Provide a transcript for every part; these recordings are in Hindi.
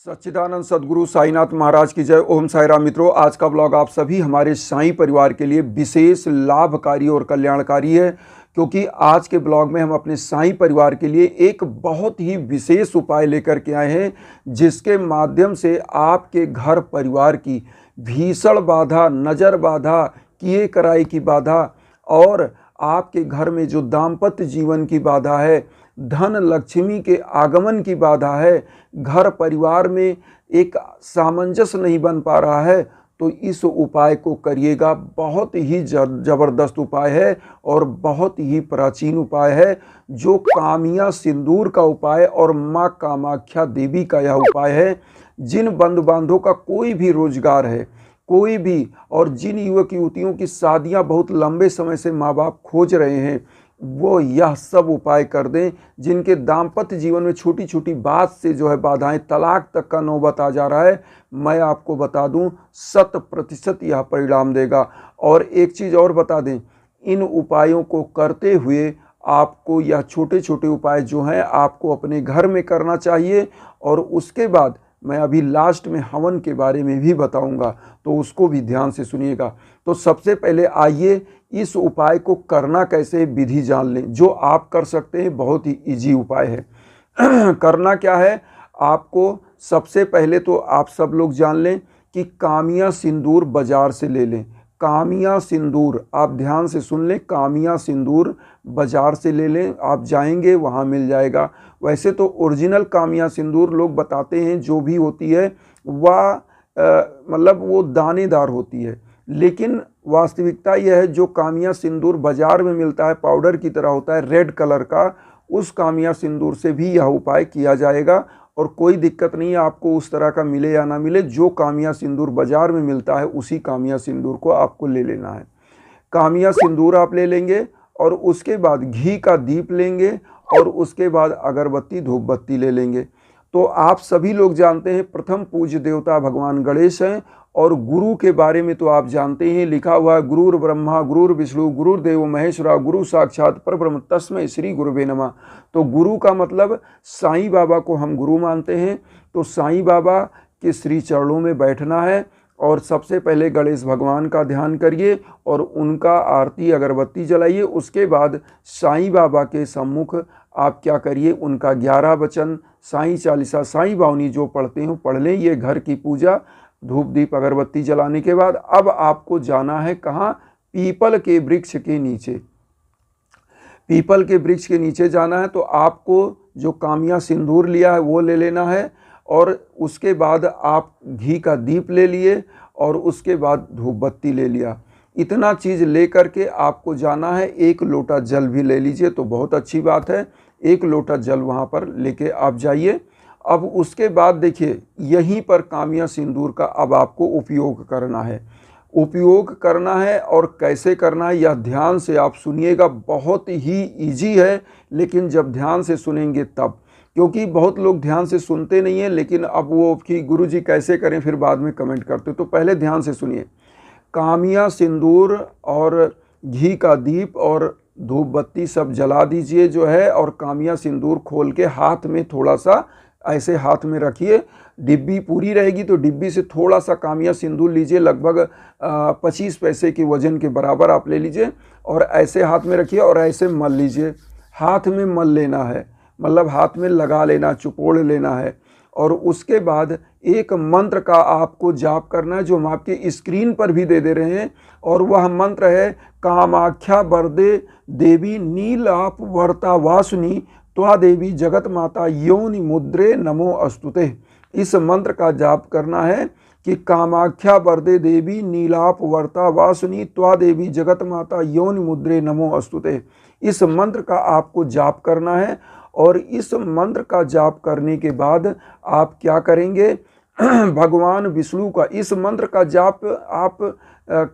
सच्चिदानंद सद्गुरु साईनाथ महाराज की जय। ओम साई राम। मित्रों, आज का ब्लॉग आप सभी हमारे साईं परिवार के लिए विशेष लाभकारी और कल्याणकारी है, क्योंकि आज के ब्लॉग में हम अपने साईं परिवार के लिए एक बहुत ही विशेष उपाय लेकर के आए हैं, जिसके माध्यम से आपके घर परिवार की भीषण बाधा, नज़र बाधा, किए कराई की बाधा और आपके घर में जो दाम्पत्य जीवन की बाधा है, धन लक्ष्मी के आगमन की बाधा है, घर परिवार में एक सामंजस्य नहीं बन पा रहा है, तो इस उपाय को करिएगा। बहुत ही ज़बरदस्त उपाय है और बहुत ही प्राचीन उपाय है, जो कामिया सिंदूर का उपाय और माँ कामाख्या देवी का यह उपाय है। जिन बंधु बांधों का कोई भी रोजगार है, कोई भी, और जिन युवक युवतियों की शादियां बहुत लंबे समय से माँ बाप खोज रहे हैं, वो यह सब उपाय कर दें। जिनके दाम्पत्य जीवन में छोटी छोटी बात से जो है बाधाएं, तलाक तक का नौबत आ जा रहा है, मैं आपको बता दूं 100% यह परिणाम देगा। और एक चीज़ और बता दें, इन उपायों को करते हुए आपको यह छोटे छोटे उपाय जो हैं आपको अपने घर में करना चाहिए, और उसके बाद मैं अभी लास्ट में हवन के बारे में भी बताऊंगा, तो उसको भी ध्यान से सुनिएगा। तो सबसे पहले आइए इस उपाय को करना कैसे विधि जान लें, जो आप कर सकते हैं। बहुत ही इजी उपाय है। करना क्या है आपको, सबसे पहले तो आप सब लोग जान लें कि कामिया सिंदूर बाजार से ले लें। कामिया सिंदूर आप ध्यान से सुन लें, कामिया सिंदूर बाजार से ले लें। आप जाएंगे वहाँ मिल जाएगा। वैसे तो ओरिजिनल कामिया सिंदूर लोग बताते हैं जो भी होती है वह मतलब वो दानेदार होती है, लेकिन वास्तविकता यह है जो कामिया सिंदूर बाजार में मिलता है, पाउडर की तरह होता है, रेड कलर का, उस कामिया सिंदूर से भी यह उपाय किया जाएगा और कोई दिक्कत नहीं है। आपको उस तरह का मिले या ना मिले, जो कामिया सिंदूर बाजार में मिलता है उसी कामिया सिंदूर को आपको ले लेना है। कामिया सिंदूर आप ले लेंगे और उसके बाद घी का दीप लेंगे और उसके बाद अगरबत्ती धूप बत्ती ले लेंगे। तो आप सभी लोग जानते हैं प्रथम पूज्य देवता भगवान गणेश हैं, और गुरु के बारे में तो आप जानते हैं, लिखा हुआ है गुरुर ब्रह्मा गुरुर विष्णु गुरुर्देव महेश्वरा गुरु साक्षात परब्रह्म तस्मै श्री गुरुवे नमः। तो गुरु का मतलब साईं बाबा को हम गुरु मानते हैं। तो साईं बाबा के श्री चरणों में बैठना है और सबसे पहले गणेश भगवान का ध्यान करिए और उनका आरती अगरबत्ती जलाइए। उसके बाद साईं बाबा के सम्मुख आप क्या करिए, उनका 11 वचन साईं चालीसा, साईं बावनी जो पढ़ते हो पढ़ लें। ये घर की पूजा धूप दीप अगरबत्ती जलाने के बाद अब आपको जाना है कहाँ, पीपल के वृक्ष के नीचे। पीपल के वृक्ष के नीचे जाना है। तो आपको जो कामिया सिंदूर लिया है वो ले लेना है, और उसके बाद आप घी का दीप ले लिए और उसके बाद धूप बत्ती ले लिया। इतना चीज़ ले करके आपको जाना है। 1 लोटा जल भी ले लीजिए तो बहुत अच्छी बात है। 1 लोटा जल वहाँ पर लेके आप जाइए। अब उसके बाद देखिए, यहीं पर कामिया सिंदूर का अब आपको उपयोग करना है। उपयोग करना है और कैसे करना है यह ध्यान से आप सुनिएगा। बहुत ही इजी है, लेकिन जब ध्यान से सुनेंगे तब, क्योंकि बहुत लोग ध्यान से सुनते नहीं हैं, लेकिन अब वो कि गुरुजी कैसे करें फिर बाद में कमेंट करते, तो पहले ध्यान से सुनिए। कामिया सिंदूर और घी का दीप और धूप बत्ती सब जला दीजिए जो है, और कामिया सिंदूर खोल के हाथ में थोड़ा सा ऐसे हाथ में रखिए। डिब्बी पूरी रहेगी तो डिब्बी से थोड़ा सा कामिया सिंदूर लीजिए, लगभग 25 पैसे के वजन के बराबर आप ले लीजिए और ऐसे हाथ में रखिए और ऐसे मल लीजिए। हाथ में मल लेना है, मतलब हाथ में लगा लेना, चुपोड़ लेना है। और उसके बाद एक मंत्र का आपको जाप करना है, जो हम आपके स्क्रीन पर भी दे रहे हैं, और वह मंत्र है कामाख्या वरदे देवी नीलाप वर्ता वासुनी त्वा देवी जगत माता योनि मुद्रे नमो अस्तुते। इस मंत्र का जाप करना है कि कामाख्या वरदे देवी नीलाप वर्ता वासुनी त्वा देवी जगत माता योनि मुद्रे नमो अस्तुते। इस मंत्र का आपको जाप करना है, और इस मंत्र का जाप करने के बाद आप क्या करेंगे, भगवान विष्णु का इस मंत्र का जाप आप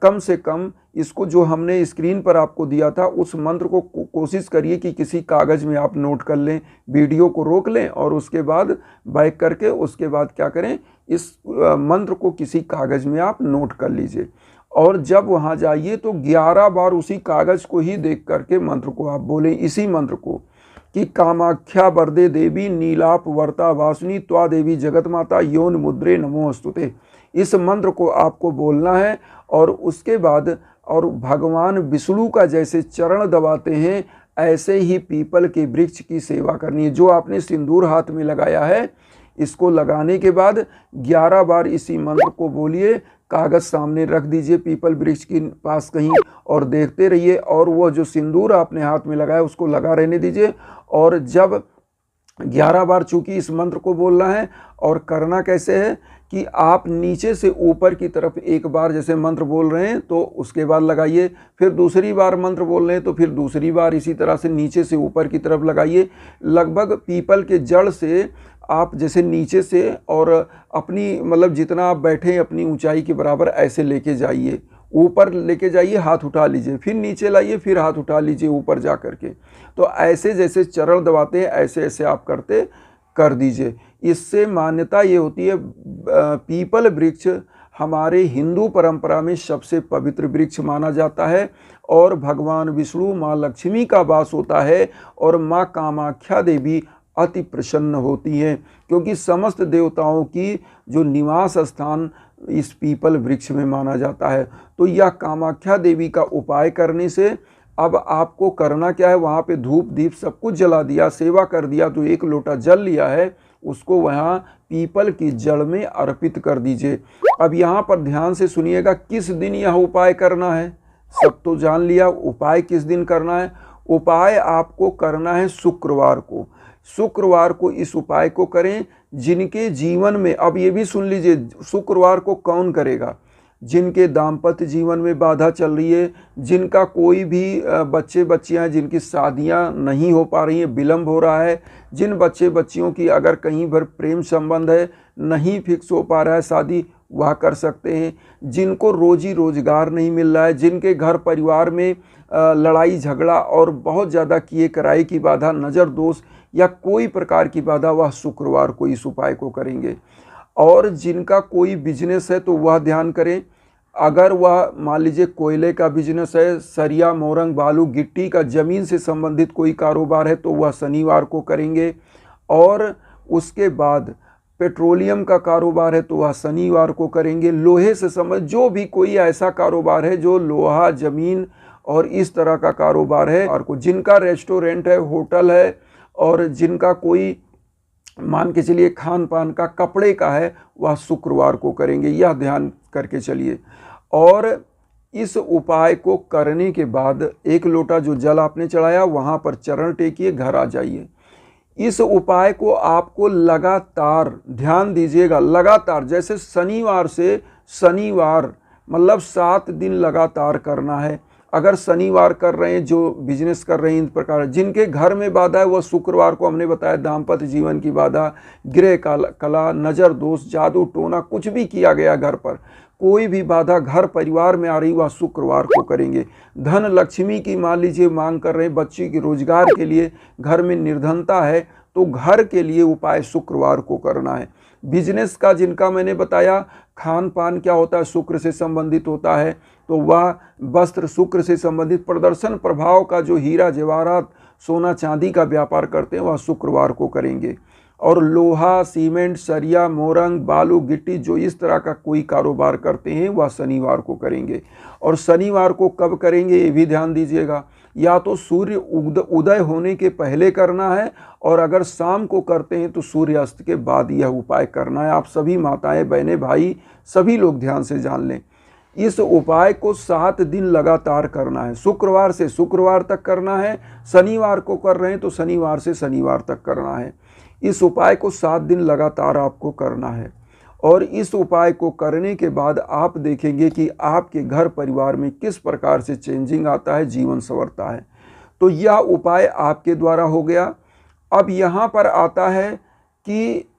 कम से कम, इसको जो हमने स्क्रीन पर आपको दिया था उस मंत्र को कोशिश करिए कि किसी कागज़ में आप नोट कर लें, वीडियो को रोक लें और उसके बाद बैक करके उसके बाद क्या करें, इस मंत्र को किसी कागज़ में आप नोट कर लीजिए। और जब वहाँ जाइए तो 11 बार उसी कागज़ को ही देख करके मंत्र को आप बोलें, इसी मंत्र को, कि कामाख्या वरदे देवी नीलाप वर्ता वासुनी त्वा देवी जगत माता योन मुद्रे नमो अस्तुते। इस मंत्र को आपको बोलना है और उसके बाद और भगवान विष्णु का जैसे चरण दबाते हैं ऐसे ही पीपल के वृक्ष की सेवा करनी है। जो आपने सिंदूर हाथ में लगाया है, इसको लगाने के बाद 11 बार इसी मंत्र को बोलिए, कागज सामने रख दीजिए पीपल वृक्ष के पास कहीं और देखते रहिए, और वो जो सिंदूर आपने हाथ में लगाया उसको लगा रहने दीजिए। और जब 11 बार चूंकि इस मंत्र को बोलना है, और करना कैसे है कि आप नीचे से ऊपर की तरफ एक बार जैसे मंत्र बोल रहे हैं तो उसके बाद लगाइए, फिर दूसरी बार मंत्र बोल रहे हैं तो फिर दूसरी बार इसी तरह से नीचे से ऊपर की तरफ लगाइए। लगभग पीपल के जड़ से आप जैसे नीचे से और अपनी मतलब जितना आप बैठे अपनी ऊंचाई के बराबर ऐसे लेके जाइए, ऊपर लेके जाइए, हाथ उठा लीजिए, फिर नीचे लाइए, फिर हाथ उठा लीजिए ऊपर जा करके। तो ऐसे जैसे चरण दबाते हैं ऐसे ऐसे आप करते कर दीजिए। इससे मान्यता ये होती है पीपल वृक्ष हमारे हिंदू परंपरा में सबसे पवित्र वृक्ष माना जाता है, और भगवान विष्णु माँ लक्ष्मी का वास होता है, और माँ कामाख्या देवी अति प्रसन्न होती हैं, क्योंकि समस्त देवताओं की जो निवास स्थान इस पीपल वृक्ष में माना जाता है। तो यह कामाख्या देवी का उपाय करने से अब आपको करना क्या है, वहाँ पे धूप दीप सब कुछ जला दिया, सेवा कर दिया, तो 1 लोटा जल लिया है उसको वहाँ पीपल की जड़ में अर्पित कर दीजिए। अब यहाँ पर ध्यान से सुनिएगा, किस दिन यह उपाय करना है, सब तो जान लिया, उपाय किस दिन करना है। उपाय आपको करना है शुक्रवार को। शुक्रवार को इस उपाय को करें जिनके जीवन में, अब ये भी सुन लीजिए, शुक्रवार को कौन करेगा, जिनके दाम्पत्य जीवन में बाधा चल रही है, जिनका कोई भी बच्चे बच्चियां जिनकी शादियां नहीं हो पा रही हैं, विलम्ब हो रहा है, जिन बच्चे बच्चियों की अगर कहीं भर प्रेम संबंध है, नहीं फिक्स हो पा रहा है शादी, वह कर सकते हैं, जिनको रोजी रोजगार नहीं मिल रहा है, जिनके घर परिवार में लड़ाई झगड़ा और बहुत ज़्यादा किए कराए की बाधा, नज़र दोष या कोई प्रकार की बाधा, वह शुक्रवार को इस उपाय को करेंगे। और जिनका कोई बिजनेस है तो वह ध्यान करें, अगर वह मान लीजिए कोयले का बिजनेस है, सरिया मोरंग बालू गिट्टी का ज़मीन से संबंधित कोई कारोबार है तो वह शनिवार को करेंगे, और उसके बाद पेट्रोलियम का कारोबार है तो वह शनिवार को करेंगे। लोहे से संबंधित जो भी कोई ऐसा कारोबार है जो लोहा ज़मीन और इस तरह का कारोबार है, और को जिनका रेस्टोरेंट है, होटल है, और जिनका कोई मान के चलिए खान पान का, कपड़े का है, वह शुक्रवार को करेंगे, यह ध्यान करके चलिए। और इस उपाय को करने के बाद 1 लोटा जो जल आपने चढ़ाया वहाँ पर चरण टेकिए, घर आ जाइए। इस उपाय को आपको लगातार, ध्यान दीजिएगा, लगातार जैसे शनिवार से शनिवार मतलब 7 दिन लगातार करना है। अगर शनिवार कर रहे हैं, जो बिजनेस कर रहे हैं, इन प्रकार जिनके घर में बाधा है वह शुक्रवार को, हमने बताया दाम्पत्य जीवन की बाधा, गृह कला, नज़र दोष, जादू टोना, कुछ भी किया गया घर पर, कोई भी बाधा घर परिवार में आ रही वह शुक्रवार को करेंगे। धन लक्ष्मी की मान लीजिए मांग कर रहे हैं, बच्ची की रोजगार के लिए, घर में निर्धनता है तो घर के लिए उपाय शुक्रवार को करना है। बिजनेस का जिनका मैंने बताया, खान पान क्या होता है, शुक्र से संबंधित होता है, तो वह वस्त्र शुक्र से संबंधित, प्रदर्शन प्रभाव का जो हीरा जवाहरात सोना चांदी का व्यापार करते हैं वह शुक्रवार को करेंगे। और लोहा सीमेंट सरिया मोरंग बालू गिट्टी जो इस तरह का कोई कारोबार करते हैं वह शनिवार को करेंगे। और शनिवार को कब करेंगे ये भी ध्यान दीजिएगा, या तो सूर्य उदय होने के पहले करना है, और अगर शाम को करते हैं तो सूर्यास्त के बाद यह उपाय करना है। आप सभी माताएं बहनें भाई सभी लोग ध्यान से जान लें। इस उपाय को 7 दिन लगातार करना है, शुक्रवार से शुक्रवार तक करना है, शनिवार को कर रहे हैं तो शनिवार से शनिवार तक करना है। इस उपाय को 7 दिन लगातार आपको करना है, और इस उपाय को करने के बाद आप देखेंगे कि आपके घर परिवार में किस प्रकार से चेंजिंग आता है, जीवन संवरता है। तो यह उपाय आपके द्वारा हो गया। अब यहाँ पर आता है कि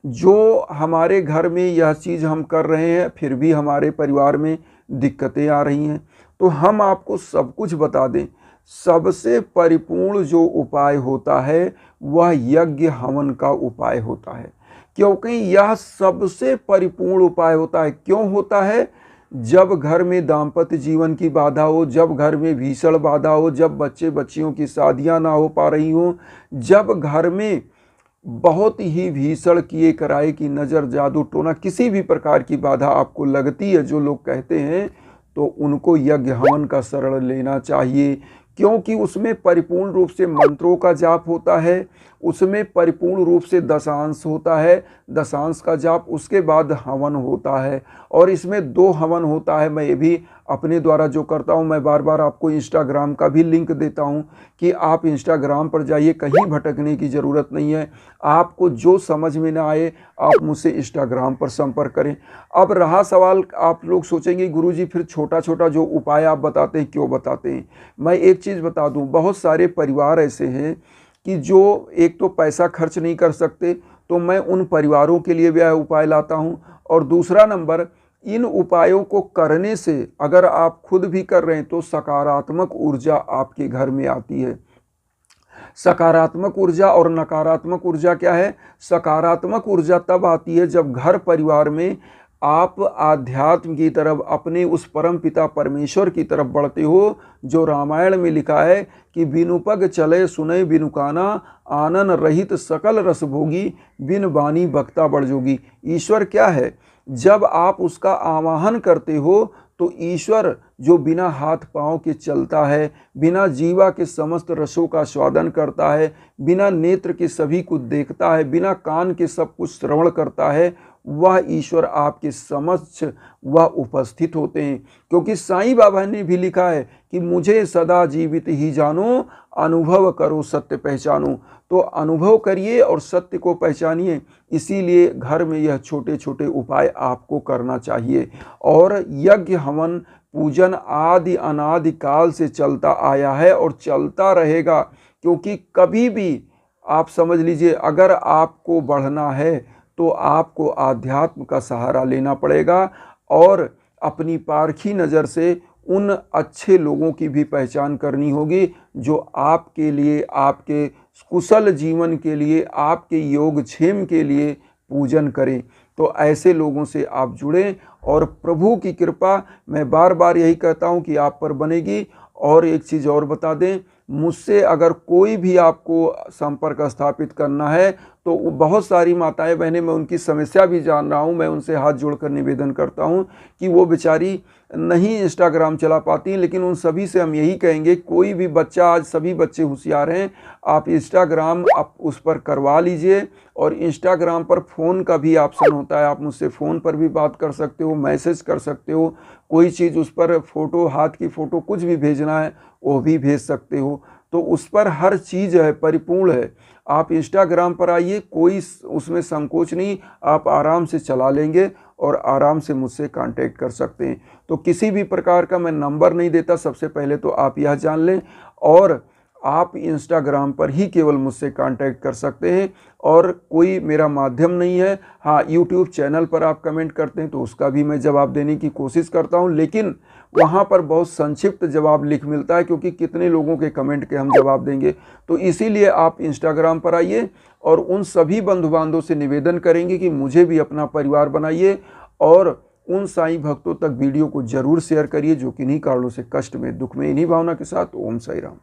जो हमारे घर में यह चीज़ हम कर रहे हैं फिर भी हमारे परिवार में दिक्कतें आ रही हैं, तो हम आपको सब कुछ बता दें। सबसे परिपूर्ण जो उपाय होता है वह यज्ञ हवन का उपाय होता है, क्योंकि यह सबसे परिपूर्ण उपाय होता है। क्यों होता है? जब घर में दाम्पत्य जीवन की बाधा हो, जब घर में भीषण बाधा हो, जब बच्चे बच्चियों की शादियां ना हो पा रही हों, जब घर में बहुत ही भीषण किए कराए की नज़र, जादू टोना, किसी भी प्रकार की बाधा आपको लगती है जो लोग कहते हैं, तो उनको यज्ञ हवन का शरण लेना चाहिए, क्योंकि उसमें परिपूर्ण रूप से मंत्रों का जाप होता है, उसमें परिपूर्ण रूप से दशांश होता है, दशांश का जाप, उसके बाद हवन होता है। और इसमें 2 हवन होता है। मैं ये भी अपने द्वारा जो करता हूँ, मैं बार बार आपको इंस्टाग्राम का भी लिंक देता हूँ कि आप इंस्टाग्राम पर जाइए, कहीं भटकने की ज़रूरत नहीं है। आपको जो समझ में ना आए आप मुझसे इंस्टाग्राम पर संपर्क करें। अब रहा सवाल, आप लोग सोचेंगे गुरुजी फिर छोटा छोटा जो उपाय आप बताते हैं क्यों बताते हैं। मैं एक चीज़ बता दूं, बहुत सारे परिवार ऐसे हैं कि जो एक तो पैसा खर्च नहीं कर सकते, तो मैं उन परिवारों के लिए भी यह उपाय लाता हूं। और दूसरा नंबर, इन उपायों को करने से अगर आप खुद भी कर रहे हैं तो सकारात्मक ऊर्जा आपके घर में आती है। सकारात्मक ऊर्जा और नकारात्मक ऊर्जा क्या है? सकारात्मक ऊर्जा तब आती है जब घर परिवार में आप आध्यात्म की तरफ, अपने उस परम पिता परमेश्वर की तरफ बढ़ते हो, जो रामायण में लिखा है कि बिनु पग चले सुने बिनु काना, आनन रहित सकल रस भोगी, बिन बानी बक्ता बढ़ जोगी। ईश्वर क्या है? जब आप उसका आवाहन करते हो तो ईश्वर जो बिना हाथ पांव के चलता है, बिना जीवा के समस्त रसों का स्वादन करता है, बिना नेत्र के सभी कुछ देखता है, बिना कान के सब कुछ श्रवण करता है, वह ईश्वर आपके समक्ष वह उपस्थित होते हैं। क्योंकि साईं बाबा ने भी लिखा है कि मुझे सदा जीवित ही जानो, अनुभव करो सत्य पहचानो। तो अनुभव करिए और सत्य को पहचानिए। इसीलिए घर में यह छोटे छोटे उपाय आपको करना चाहिए। और यज्ञ हवन पूजन आदि अनादि काल से चलता आया है और चलता रहेगा। क्योंकि कभी भी आप समझ लीजिए, अगर आपको बढ़ना है तो आपको आध्यात्म का सहारा लेना पड़ेगा और अपनी पारखी नज़र से उन अच्छे लोगों की भी पहचान करनी होगी जो आपके लिए, आपके कुशल जीवन के लिए, आपके योगक्षेम के लिए पूजन करें। तो ऐसे लोगों से आप जुड़ें और प्रभु की कृपा, मैं बार बार यही कहता हूं कि आप पर बनेगी। और एक चीज़ और बता दें, मुझसे अगर कोई भी आपको संपर्क स्थापित करना है तो बहुत सारी माताएं बहनें, मैं उनकी समस्या भी जान रहा हूं, मैं उनसे हाथ जोड़कर निवेदन करता हूं कि वो बेचारी नहीं इंस्टाग्राम चला पाती हैं, लेकिन उन सभी से हम यही कहेंगे, कोई भी बच्चा, आज सभी बच्चे होशियार हैं, आप इंस्टाग्राम आप उस पर करवा लीजिए। और इंस्टाग्राम पर फ़ोन का भी ऑप्शन होता है, आप मुझसे फ़ोन पर भी बात कर सकते हो, मैसेज कर सकते हो, कोई चीज़ उस पर फ़ोटो, हाथ की फ़ोटो कुछ भी भेजना है वो भी भेज सकते हो। तो उस पर हर चीज़ है, परिपूर्ण है। आप इंस्टाग्राम पर आइए, कोई उसमें संकोच नहीं, आप आराम से चला लेंगे और आराम से मुझसे कांटेक्ट कर सकते हैं। तो किसी भी प्रकार का मैं नंबर नहीं देता, सबसे पहले तो आप यह जान लें। और आप इंस्टाग्राम पर ही केवल मुझसे कांटेक्ट कर सकते हैं और कोई मेरा माध्यम नहीं है। हाँ, यूट्यूब चैनल पर आप कमेंट करते हैं तो उसका भी मैं जवाब देने की कोशिश करता हूं, लेकिन वहां पर बहुत संक्षिप्त जवाब लिख मिलता है, क्योंकि कितने लोगों के कमेंट के हम जवाब देंगे। तो इसीलिए आप इंस्टाग्राम पर आइए और उन सभी बंधु बांधवों से निवेदन करेंगे कि मुझे भी अपना परिवार बनाइए और उन साईं भक्तों तक वीडियो को जरूर शेयर करिए जो किन्हीं कारणों से कष्ट में, दुख में। इन्हीं भावना के साथ ओम साई राम।